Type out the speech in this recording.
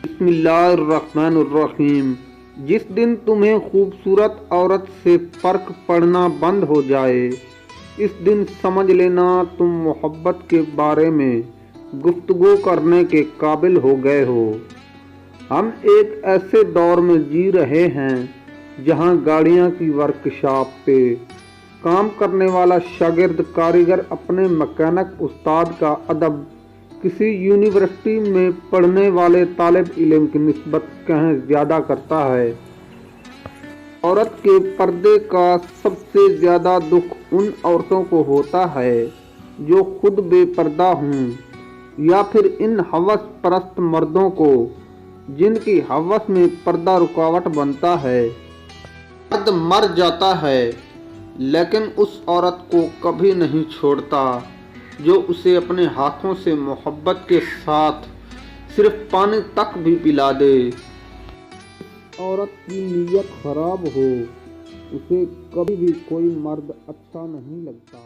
بسم اللہ الرحمن الرحیم۔ جس دن تمہیں خوبصورت عورت سے فرق پڑنا بند ہو جائے، اس دن سمجھ لینا تم محبت کے بارے میں گفتگو کرنے کے قابل ہو گئے ہو۔ ہم ایک ایسے دور میں جی رہے ہیں جہاں گاڑیاں کی ورکشاپ پہ کام کرنے والا شاگرد کاریگر اپنے مکینک استاد کا ادب کسی یونیورسٹی میں پڑھنے والے طالب علم کی نسبت کہیں زیادہ کرتا ہے۔ عورت کے پردے کا سب سے زیادہ دکھ ان عورتوں کو ہوتا ہے جو خود بے پردہ ہوں، یا پھر ان ہوس پرست مردوں کو جن کی ہوس میں پردہ رکاوٹ بنتا ہے۔ مرد مر جاتا ہے لیکن اس عورت کو کبھی نہیں چھوڑتا جو اسے اپنے ہاتھوں سے محبت کے ساتھ صرف پانی تک بھی پلا دے۔ عورت کی نیت خراب ہو، اسے کبھی بھی کوئی مرد اچھا نہیں لگتا۔